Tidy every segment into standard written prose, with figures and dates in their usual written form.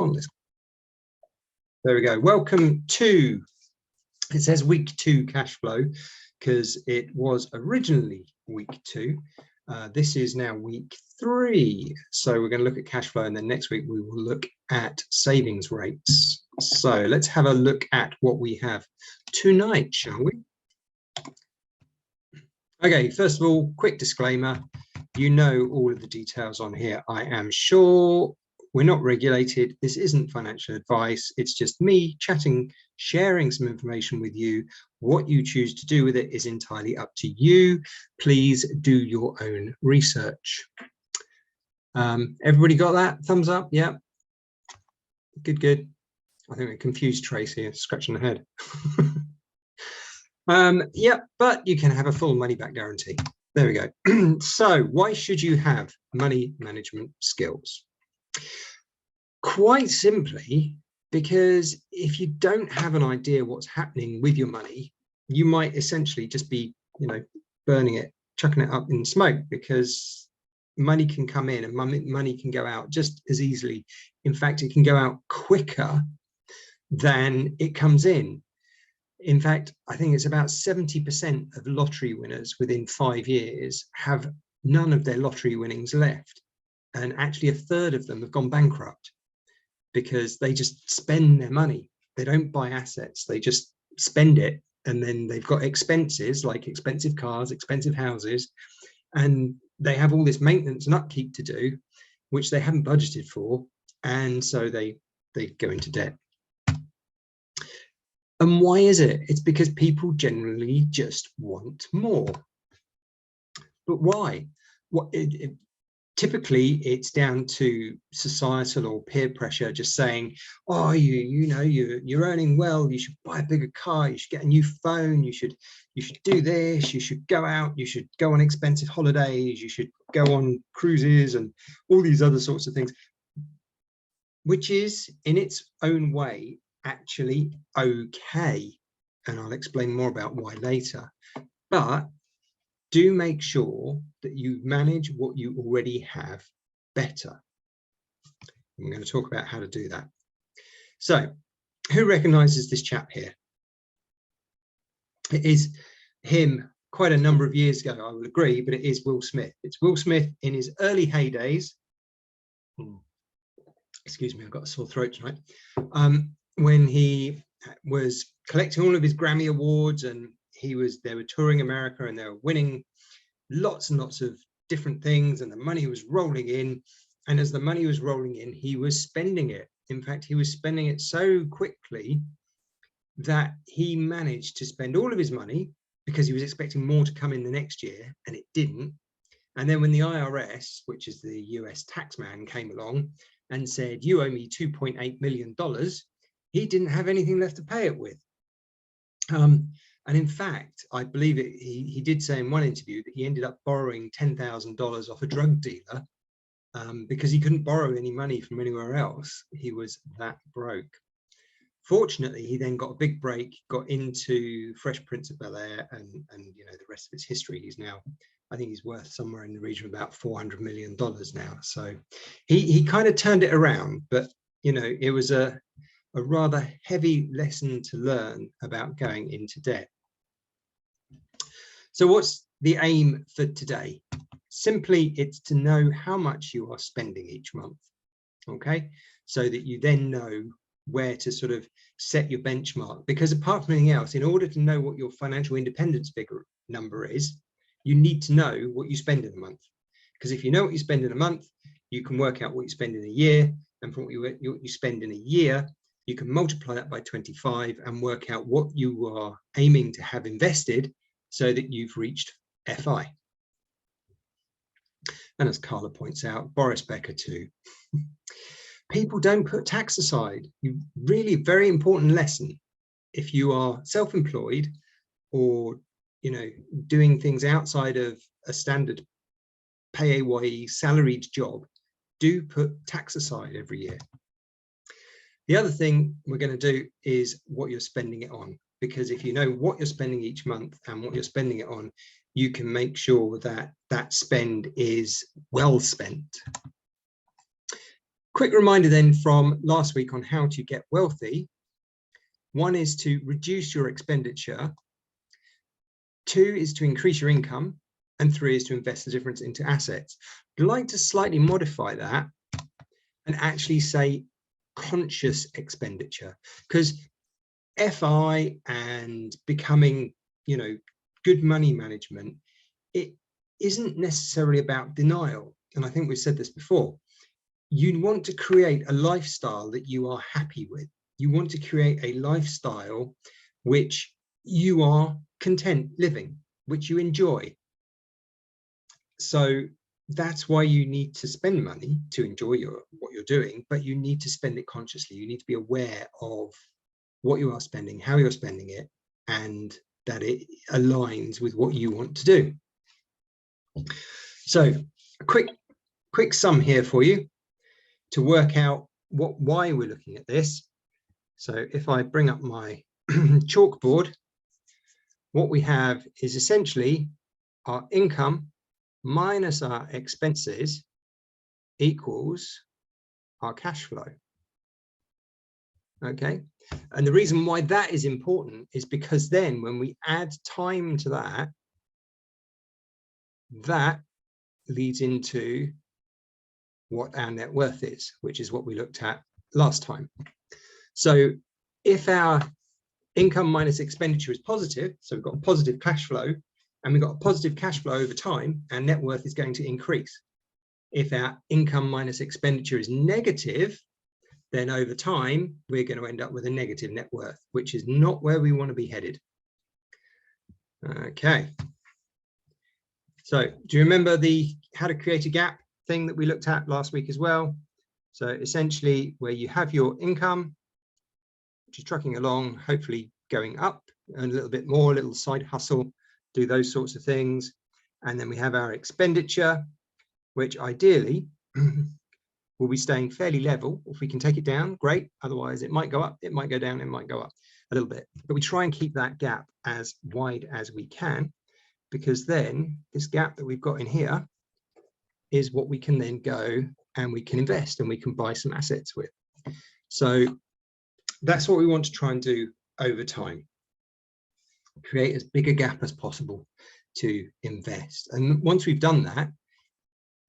on this. There we go. Welcome to, it says week 2 cash flow because it was originally week 2. This is now week 3. So we're going to look at cash flow, and then next week we will look at savings rates. So let's have a look at what we have tonight, shall we? Okay, first of all, quick disclaimer. You know all of the details on here, I am sure. We're not regulated. This isn't financial advice. It's just me chatting, sharing some information with you. What you choose to do with it is entirely up to you. Please do your own research. Everybody got that? Thumbs up? Yeah. Good, good. I think I confused Tracy, scratching the head. Yeah, but you can have a full money back guarantee. There we go. So why should you have money management skills? Quite simply, because if you don't have an idea what's happening with your money, you might essentially just be, burning it, chucking it up in smoke, because money can come in and money can go out just as easily. In fact, it can go out quicker than it comes in. In fact, I think it's about 70% of lottery winners within 5 years have none of their lottery winnings left. And actually a third of them have gone bankrupt because they just spend their money. They don't buy assets, they just spend it. And then they've got expenses like expensive cars, expensive houses, and they have all this maintenance and upkeep to do, which they haven't budgeted for. And so they go into debt. And why is it? It's because people generally just want more. But why? Typically, it's down to societal or peer pressure, just saying, "Oh, you're earning well. You should buy a bigger car. You should get a new phone. You should do this. You should go out. You should go on expensive holidays. You should go on cruises and all these other sorts of things," which is in its own way actually okay, and I'll explain more about why later. But do make sure that you manage what you already have better. I'm going to talk about how to do that. So, who recognizes this chap here? It is him quite a number of years ago, I would agree, but it is Will Smith. It's Will Smith in his early heydays. Excuse me, I've got a sore throat tonight. When he was collecting all of his Grammy awards, and they were touring America, and they were winning lots and lots of different things, and the money was rolling in. And as the money was rolling in, he was spending it. In fact, he was spending it so quickly that he managed to spend all of his money because he was expecting more to come in the next year, and it didn't. And then when the IRS, which is the US tax man, came along and said, "You owe me $2.8 million, he didn't have anything left to pay it with. And in fact, I believe he did say in one interview that he ended up borrowing $10,000 off a drug dealer because he couldn't borrow any money from anywhere else. He was that broke. Fortunately, he then got a big break, got into Fresh Prince of Bel-Air, and the rest of its history. He's now, I think he's worth somewhere in the region of about $400 million now. So he kind of turned it around, but it was a rather heavy lesson to learn about going into debt. So what's the aim for today? Simply, it's to know how much you are spending each month, okay? So that you then know where to sort of set your benchmark. Because apart from anything else, in order to know what your financial independence figure number is, you need to know what you spend in a month. Because if you know what you spend in a month, you can work out what you spend in a year, and from what you spend in a year, you can multiply that by 25 and work out what you are aiming to have invested so that you've reached FI. And as Carla points out, Boris Becker too. People don't put tax aside. Really very important lesson. If you are self-employed or doing things outside of a standard PAYE salaried job, do put tax aside every year. The other thing we're going to do is what you're spending it on, because if you know what you're spending each month and what you're spending it on, you can make sure that that spend is well spent. Quick reminder then from last week on how to get wealthy. One is to reduce your expenditure. 2 is to increase your income. And 3 is to invest the difference into assets. I'd like to slightly modify that and actually say conscious expenditure, because FI and becoming, good money management, it isn't necessarily about denial. And I think we've said this before. You want to create a lifestyle that you are happy with. You want to create a lifestyle which you are content living, which you enjoy. So that's why you need to spend money to enjoy what you're doing, but you need to spend it consciously. You need to be aware of what you are spending, how you're spending it, and that it aligns with what you want to do. So a quick sum here for you to work out why we're looking at this. So if I bring up my chalkboard, what we have is essentially our income minus our expenses equals our cash flow. Okay, and the reason why that is important is because then when we add time to that leads into what our net worth is, which is what we looked at last time. So if our income minus expenditure is positive, so we've got a positive cash flow, and we've got a positive cash flow over time, our net worth is going to increase. If our income minus expenditure is negative, then over time, we're going to end up with a negative net worth, which is not where we want to be headed. Okay. So do you remember the how to create a gap thing that we looked at last week as well? So essentially where you have your income, which is trucking along, hopefully going up, earn a little bit more, a little side hustle, do those sorts of things. And then we have our expenditure, which ideally will be staying fairly level. If we can take it down, great. Otherwise, it might go up, it might go down, it might go up a little bit. But we try and keep that gap as wide as we can, because then this gap that we've got in here is what we can then go and we can invest and we can buy some assets with. So that's what we want to try and do over time. Create as big a gap as possible to invest. And once we've done that,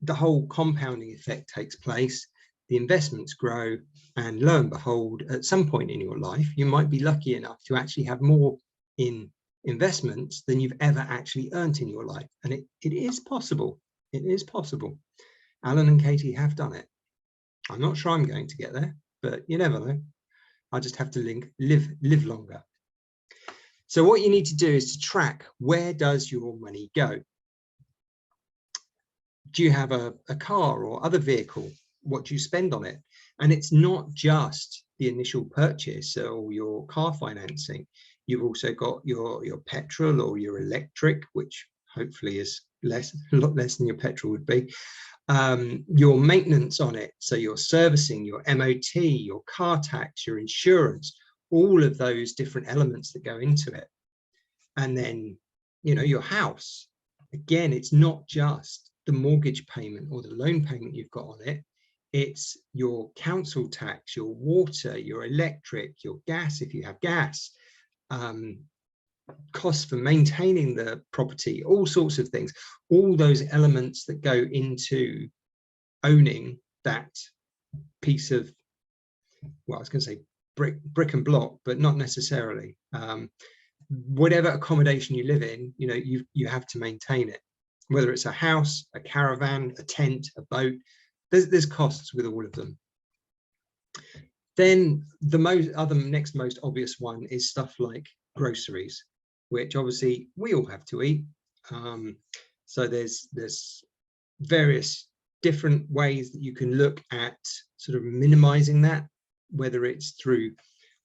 the whole compounding effect takes place, the investments grow, and lo and behold, at some point in your life, you might be lucky enough to actually have more in investments than you've ever actually earned in your life. And it is possible. It is possible. Alan and Katie have done it. I'm not sure I'm going to get there, but you never know. I just have to live longer. So what you need to do is to track, where does your money go? Do you have a car or other vehicle? What do you spend on it? And it's not just the initial purchase or your car financing. You've also got your petrol or your electric, which hopefully is a lot less than your petrol would be. Your maintenance on it, so your servicing, your MOT, your car tax, your insurance, all of those different elements that go into it. And then, your house. Again, it's not just the mortgage payment or the loan payment you've got on it. It's your council tax, your water, your electric, your gas, if you have gas, costs for maintaining the property, all sorts of things, all those elements that go into owning that piece of, well, I was going to say brick and block, but not necessarily. Whatever accommodation you live in, you have to maintain it, whether it's a house, a caravan, a tent, a boat. There's costs with all of them. Then the next most obvious one is stuff like groceries, which obviously we all have to eat. So there's various different ways that you can look at sort of minimizing that, whether it's through,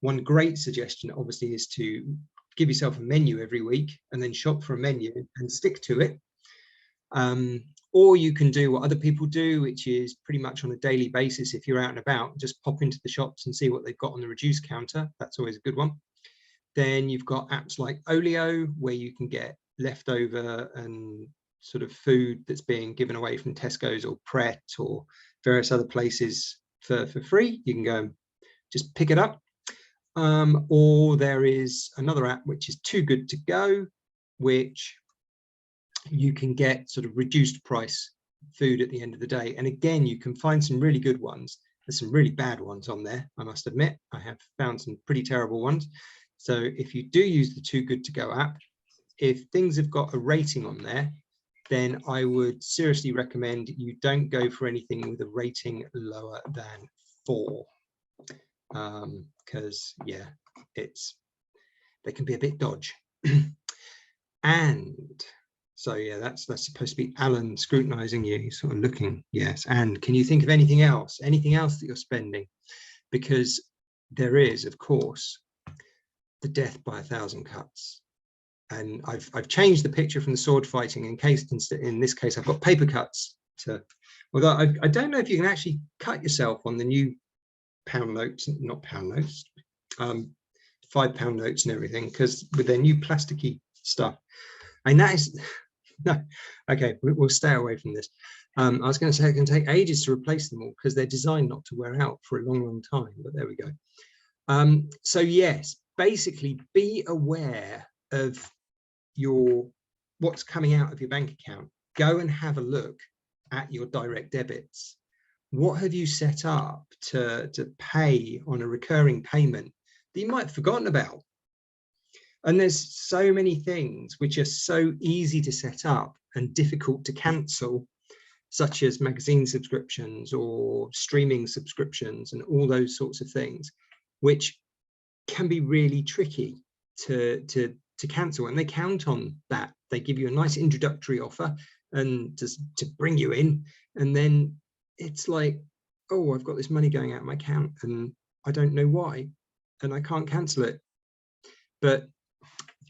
one great suggestion obviously is to give yourself a menu every week and then shop for a menu and stick to it. Or you can do what other people do, which is pretty much on a daily basis. If you're out and about, just pop into the shops and see what they've got on the reduce counter. That's always a good one. Then you've got apps like Olio, where you can get leftover and sort of food that's being given away from Tesco's or Pret or various other places for free. You can go and just pick it up. Or there is another app which is Too Good To Go, which you can get sort of reduced price food at the end of the day. And again, you can find some really good ones. There's some really bad ones on there, I must admit. I have found some pretty terrible ones. So if you do use the Too Good To Go app, if things have got a rating on there, then I would seriously recommend you don't go for anything with a rating lower than 4. Because yeah, they can be a bit dodge. And so yeah, that's supposed to be Alan scrutinizing you. He's sort of looking, yes. And can you think of anything else that you're spending? Because there is, of course, the death by 1,000 cuts. And I've changed the picture from the sword fighting in this case I've got paper cuts to, although I don't know if you can actually cut yourself on the new pound notes, not pound notes, £5 notes and everything, because with their new plasticky stuff. And that is no, okay, we'll stay away from this. I was going to say it can take ages to replace them all because they're designed not to wear out for a long time, but there we go. So yes, basically be aware of what's coming out of your bank account. Go and have a look at your direct debits. What have you set up to pay on a recurring payment that you might have forgotten about? And there's so many things which are so easy to set up and difficult to cancel, such as magazine subscriptions or streaming subscriptions and all those sorts of things, which can be really tricky to cancel. And they count on that. They give you a nice introductory offer and just to bring you in, and then it's like, oh, I've got this money going out of my account and I don't know why, and I can't cancel it. But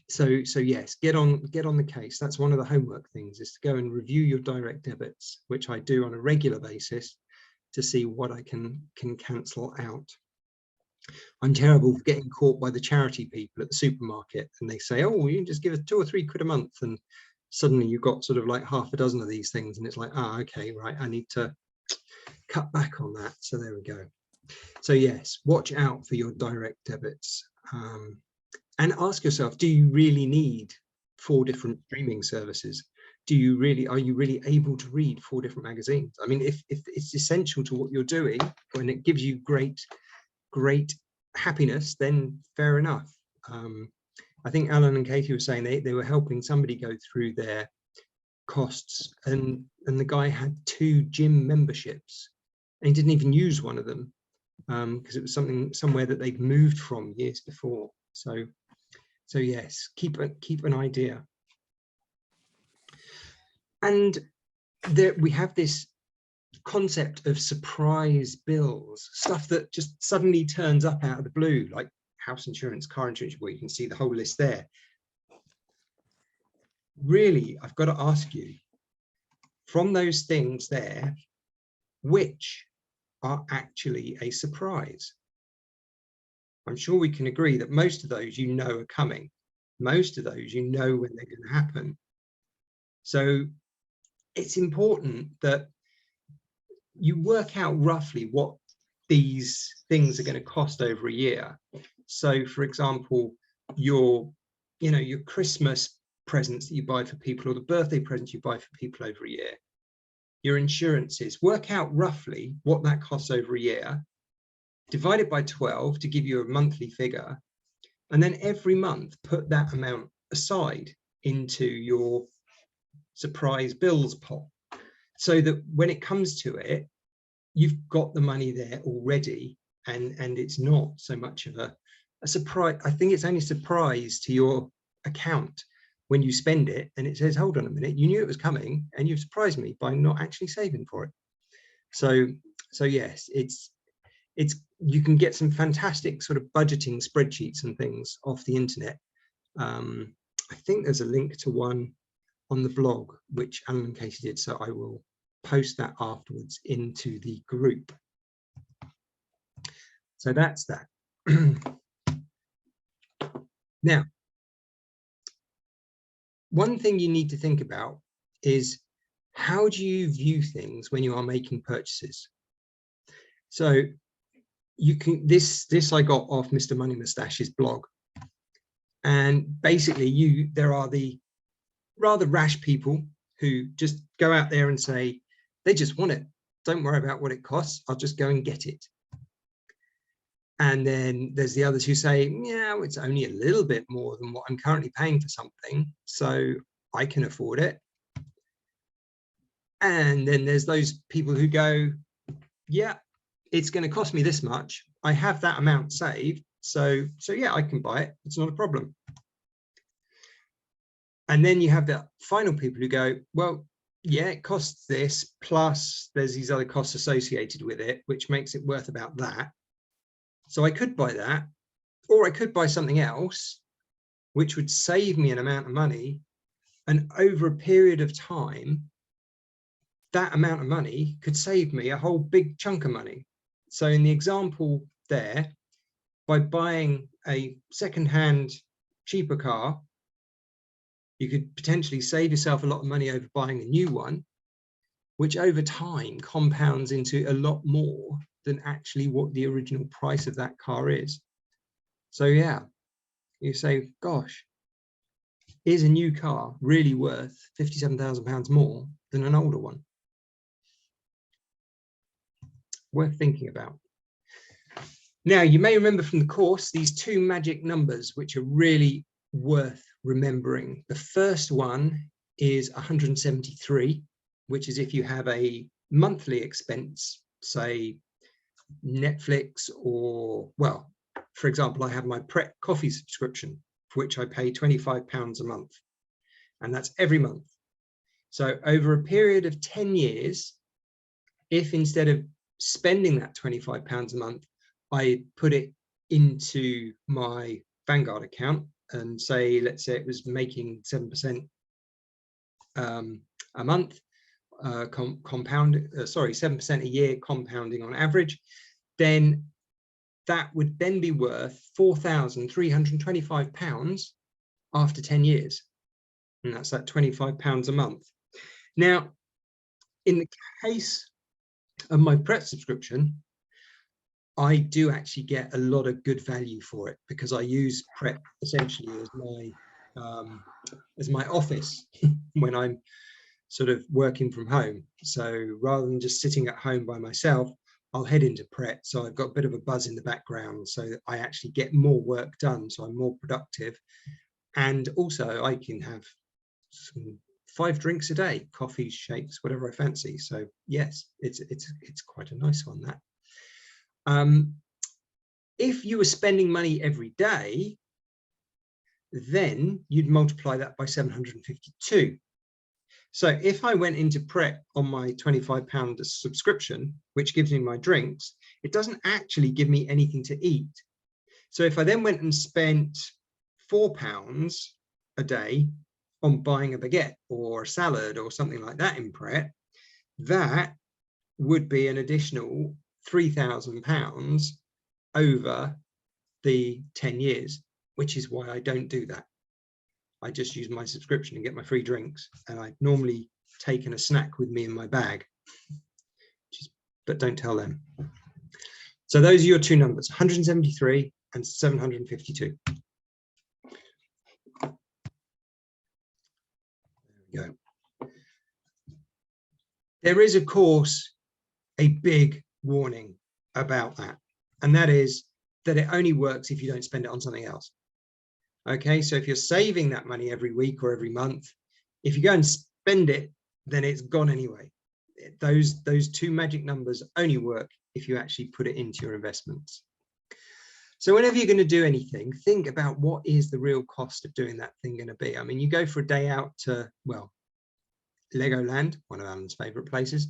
so yes, get on the case. That's one of the homework things, is to go and review your direct debits, which I do on a regular basis, to see what I can cancel out. I'm terrible for getting caught by the charity people at the supermarket, and they say, oh, you can just give us 2 or 3 quid a month, and suddenly you've got sort of like half a dozen of these things, and it's like, ah, okay, right, I need to cut back on that. So there we go. So yes, watch out for your direct debits, and ask yourself, do you really need 4 different streaming services? Are you really able to read 4 different magazines? I mean, if it's essential to what you're doing and it gives you great happiness, then fair enough. I think Alan and Katie were saying they were helping somebody go through their costs, and the guy had 2 gym memberships and he didn't even use one of them because it was somewhere that they'd moved from years before. So yes, keep an idea. And we have this concept of surprise bills, stuff that just suddenly turns up out of the blue, like house insurance, car insurance, where you can see the whole list there. Really, I've got to ask you, from those things there, which are actually a surprise? I'm sure we can agree that most of those are coming. Most of those when they're going to happen. So it's important that you work out roughly what these things are going to cost over a year. So for example, your Christmas presents that you buy for people, or the birthday presents you buy for people over a year, your insurances, work out roughly what that costs over a year, divide it by 12 to give you a monthly figure, and then every month put that amount aside into your surprise bills pot, so that when it comes to it, you've got the money there already, and it's not so much of a surprise. I think it's only a surprise to your account when you spend it and it says, hold on a minute, you knew it was coming and you've surprised me by not actually saving for it. So yes, it's you can get some fantastic sort of budgeting spreadsheets and things off the internet. I think there's a link to one on the blog which Alan and Katie did, so I will post that afterwards into the group. So that's that. Now, one thing you need to think about is, how do you view things when you are making purchases? So you can, this I got off Mr. Money Mustache's blog. And basically there are the rather rash people who just go out there and say, they just want it. Don't worry about what it costs. I'll just go and get it. And then there's the others who say, yeah, it's only a little bit more than what I'm currently paying for something, so I can afford it. And then there's those people who go, yeah, it's going to cost me this much. I have that amount saved. So yeah, I can buy it. It's not a problem. And then you have the final people who go, well, yeah, it costs this, plus there's these other costs associated with it, which makes it worth about that. So I could buy that, or I could buy something else, which would save me an amount of money. And over a period of time, that amount of money could save me a whole big chunk of money. So in the example there, by buying a secondhand, cheaper car, you could potentially save yourself a lot of money over buying a new one, which over time compounds into a lot more than actually what the original price of that car is. So yeah, you say, gosh, is a new car really worth £57,000 more than an older one? Worth thinking about. Now, you may remember from the course these two magic numbers, which are really worth remembering. The first one is 173, which is if you have a monthly expense, say Netflix, or, well, for example, I have my Pret coffee subscription, for which I pay £25 a month, and that's every month. So over a period of 10 years, if instead of spending that £25 a month, I put it into my Vanguard account and say, let's say it was making 7% a month, 7% a year compounding on average, then that would then be worth £4,325 after 10 years. And that's that £25 a month. Now, in the case of my Pret subscription, I do actually get a lot of good value for it, because I use Pret essentially as my office when I'm sort of working from home. So rather than just sitting at home by myself, I'll head into Pret. So I've got a bit of a buzz in the background, so that I actually get more work done, so I'm more productive. And also I can have 5 drinks a day, coffees, shakes, whatever I fancy. So yes, it's quite a nice one, that. If you were spending money every day, then you'd multiply that by 752. So if I went into Pret on my £25 subscription, which gives me my drinks, it doesn't actually give me anything to eat. So if I then went and spent £4 a day on buying a baguette or a salad or something like that in Pret, that would be an additional £3,000 over the 10 years, which is why I don't do that. I just use my subscription and get my free drinks, and I normally taken a snack with me in my bag, but don't tell them. So those are your two numbers, 173 and 752. There we go. There is, of course, a big warning about that, and that is that it only works if you don't spend it on something else. Okay, so if you're saving that money every week or every month, if you go and spend it, then it's gone anyway. Those two magic numbers only work if you actually put it into your investments. So whenever you're going to do anything, think about what is the real cost of doing that thing going to be. I mean, you go for a day out to, well, Legoland, one of Alan's favorite places,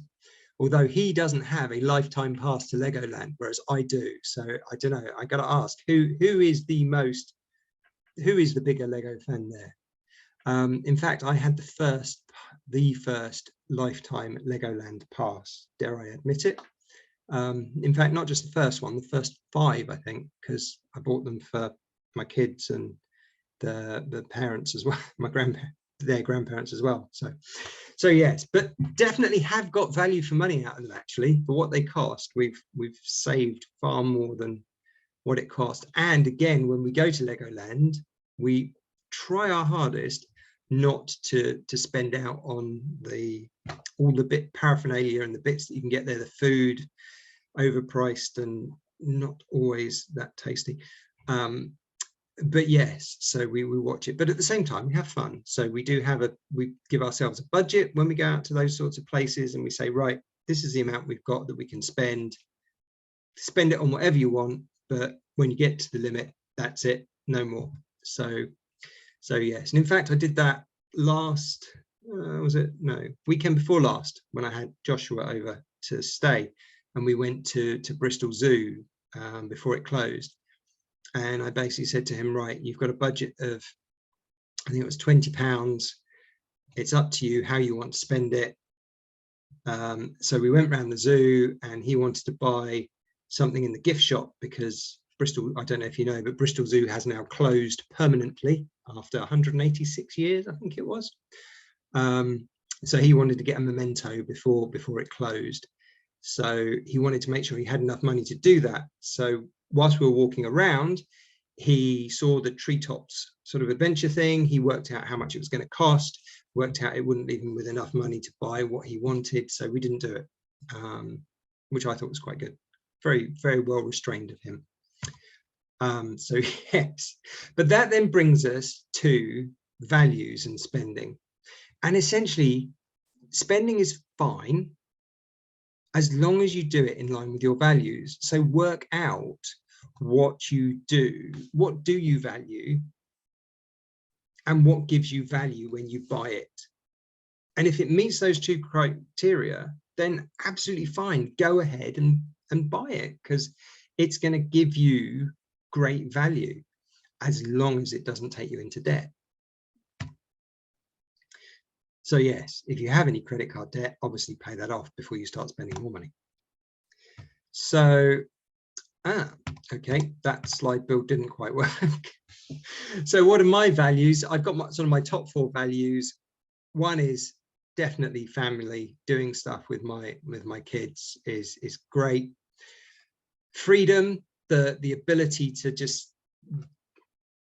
although he doesn't have a lifetime pass to Legoland, whereas I do. So I don't know, I got to ask, who is the bigger Lego fan there? In fact, I had the first lifetime Legoland pass, dare I admit it. In fact, not just the first one, the first 5, I think, because I bought them for my kids and the parents as well, my grandparents. their grandparents as well. So yes, but definitely have got value for money out of them. Actually, for what they cost, we've saved far more than what it cost. And again, when we go to Legoland, we try our hardest not to spend out on all the bit paraphernalia and the bits that you can get there, the food, overpriced and not always that tasty. But yes, so we watch it, but at the same time we have fun. So we give ourselves a budget when we go out to those sorts of places, and we say, right, this is the amount we've got that we can spend it on whatever you want, but when you get to the limit, that's it, no more. So yes, and in fact I did that last weekend before last, when I had Joshua over to stay, and we went to Bristol Zoo before it closed. And I basically said to him, right, you've got a budget of, I think it was £20. It's up to you how you want to spend it. So we went around the zoo, and he wanted to buy something in the gift shop because Bristol, I don't know if you know, but Bristol Zoo has now closed permanently after 186 years, I think it was. So he wanted to get a memento before it closed. So he wanted to make sure he had enough money to do that. So whilst we were walking around, he saw the treetops sort of adventure thing. He worked out how much it was going to cost, worked out it wouldn't leave him with enough money to buy what he wanted. So we didn't do it, which I thought was quite good. Very, very well restrained of him. So yes, but that then brings us to values and spending. And essentially, spending is fine as long as you do it in line with your values. So work out what you do, what do you value, and what gives you value when you buy it. And if it meets those two criteria, then absolutely fine, go ahead and buy it, because it's going to give you great value as long as it doesn't take you into debt. So yes, if you have any credit card debt, obviously pay that off before you start spending more money. So, okay, that slide build didn't quite work. So what are my values? I've got sort of my top 4 values. One is definitely family. Doing stuff with my kids is great. Freedom, the ability to just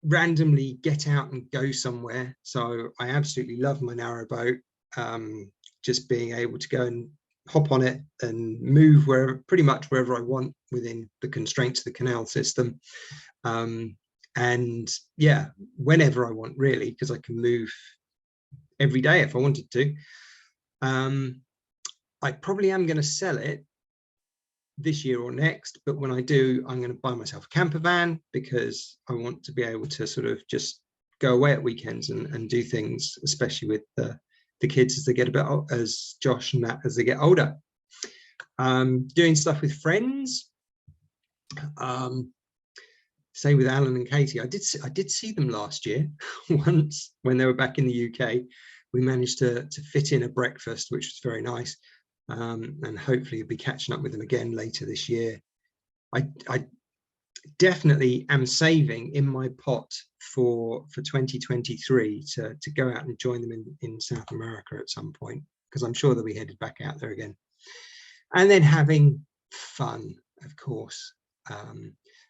randomly get out and go somewhere. So I absolutely love my narrowboat, just being able to go and hop on it and move pretty much wherever I want within the constraints of the canal system. And yeah, whenever I want, really, because I can move every day if I wanted to. I probably am going to sell it this year or next, but when I do, I'm going to buy myself a camper van, because I want to be able to sort of just go away at weekends and do things, especially with the kids as they get a bit old, as Josh and Matt as they get older. Doing stuff with friends, say with Alan and Katie. I did see them last year once when they were back in the UK. We managed to fit in a breakfast, which was very nice. And hopefully you'll be catching up with them again later this year. I definitely am saving in my pot for 2023 to go out and join them in South America at some point, because I'm sure they'll be headed back out there again. And then having fun, of course.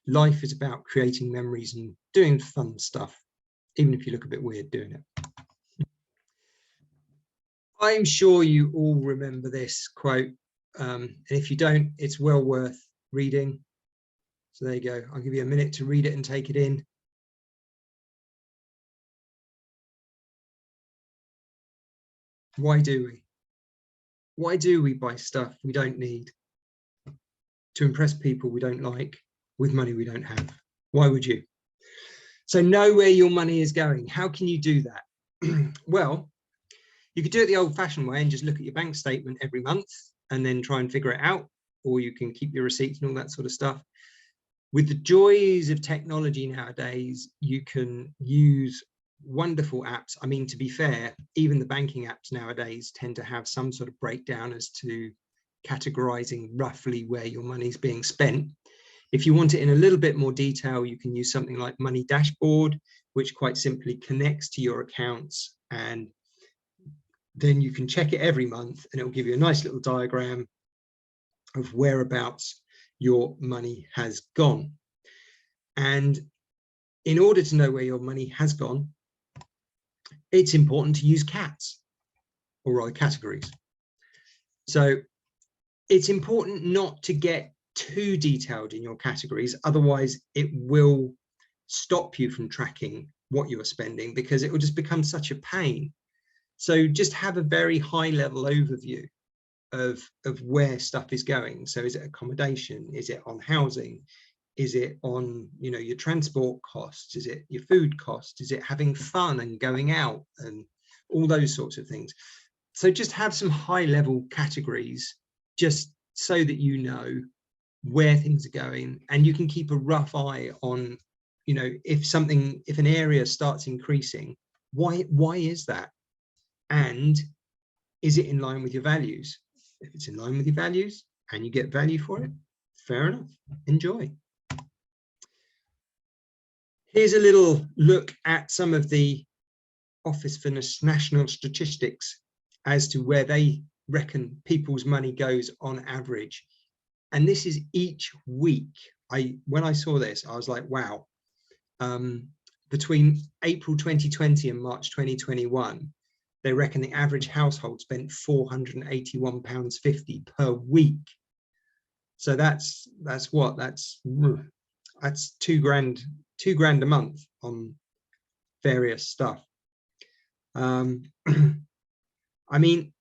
Life is about creating memories and doing fun stuff, even if you look a bit weird doing it. I'm sure you all remember this quote, and if you don't, it's well worth reading. So there you go. I'll give you a minute to read it and take it in. Why do we? Why do we buy stuff we don't need? To impress people we don't like, with money we don't have. Why would you? So know where your money is going. How can you do that? Well, you could do it the old-fashioned way and just look at your bank statement every month and then try and figure it out, or you can keep your receipts and all that sort of stuff. With the joys of technology nowadays, you can use wonderful apps. I mean, to be fair, even the banking apps nowadays tend to have some sort of breakdown as to categorizing roughly where your money's being spent. If you want it in a little bit more detail, you can use something like Money Dashboard, which quite simply connects to your accounts And then you can check it every month and it will give you a nice little diagram of whereabouts your money has gone. And in order to know where your money has gone, it's important to use CATs, or rather categories. So it's important not to get too detailed in your categories, otherwise it will stop you from tracking what you're spending, because it will just become such a pain. So just have a very high level overview of where stuff is going. So is it accommodation? Is it on housing? Is it on, you know, your transport costs? Is it your food costs? Is it having fun and going out and all those sorts of things? So just have some high level categories, just so that you know where things are going, and you can keep a rough eye on, you know, if an area starts increasing, why is that? And is it in line with your values? If it's in line with your values and you get value for it, fair enough, enjoy. Here's a little look at some of the Office for National Statistics as to where they reckon people's money goes on average. And this is each week. When I saw this, I was like, wow. Between April 2020 and March 2021, they reckon the average household spent £481.50 per week. So that's what? That's £2 grand a month on various stuff. I mean,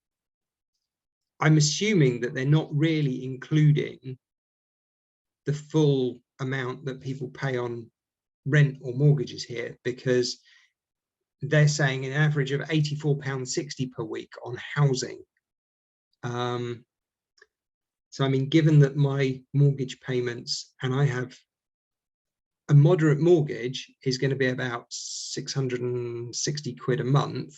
I'm assuming that they're not really including the full amount that people pay on rent or mortgages here, because they're saying an average of £84.60 per week on housing. So I mean, given that my mortgage payments, and I have a moderate mortgage, is going to be about £660 a month,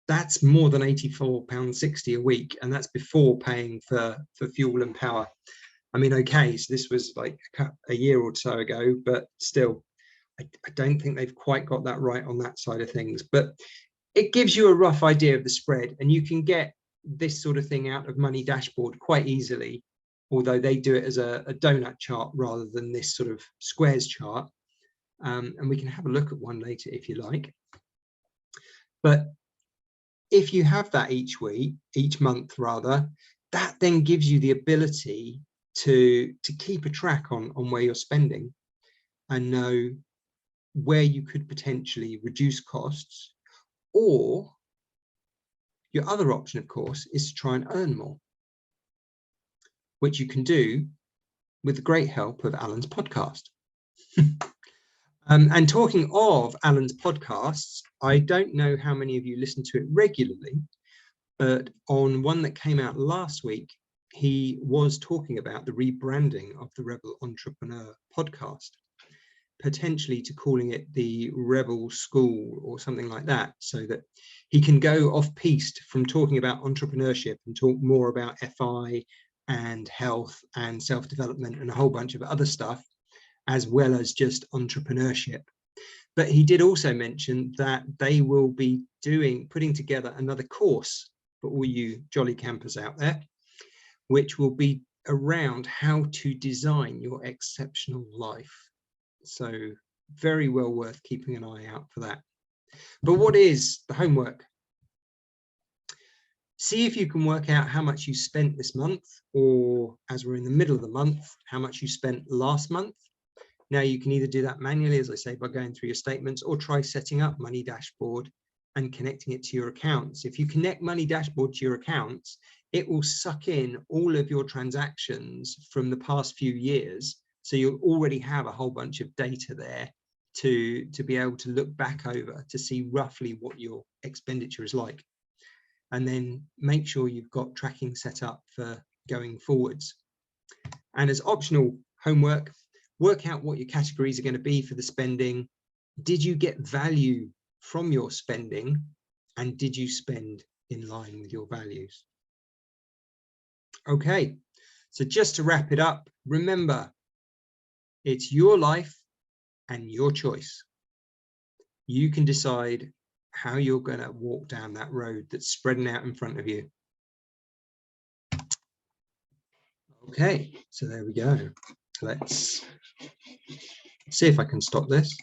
that's more than £84.60 a week, and that's before paying for fuel and power. I mean, okay, so this was like a year or so ago, but still, I don't think they've quite got that right on that side of things. But it gives you a rough idea of the spread, and you can get this sort of thing out of Money Dashboard quite easily, although they do it as a donut chart rather than this sort of squares chart. And we can have a look at one later if you like. But if you have that each month rather, that then gives you the ability to keep a track on where you're spending and know where you could potentially reduce costs. Or your other option, of course, is to try and earn more, which you can do with the great help of Alan's podcast. And talking of Alan's podcasts, I don't know how many of you listen to it regularly, but on one that came out last week, he was talking about the rebranding of the Rebel Entrepreneur podcast, potentially to calling it the Rebel School or something like that, so that he can go off-piste from talking about entrepreneurship and talk more about FI and health and self-development and a whole bunch of other stuff, as well as just entrepreneurship. But he did also mention that they will be putting together another course for all you jolly campers out there, which will be around how to design your exceptional life. So very well worth keeping an eye out for that. But what is the homework? See if you can work out how much you spent this month, or as we're in the middle of the month, how much you spent last month. Now you can either do that manually, as I say, by going through your statements, or try setting up Money Dashboard and connecting it to your accounts. If you connect Money Dashboard to your accounts, it will suck in all of your transactions from the past few years. So you'll already have a whole bunch of data there to be able to look back over to see roughly what your expenditure is like. And then make sure you've got tracking set up for going forwards. And as optional homework, work out what your categories are going to be for the spending. Did you get value from your spending? And did you spend in line with your values? Okay, so just to wrap it up, remember, it's your life and your choice. You can decide how you're going to walk down that road that's spreading out in front of you. Okay, so there we go. Let's see if I can stop this.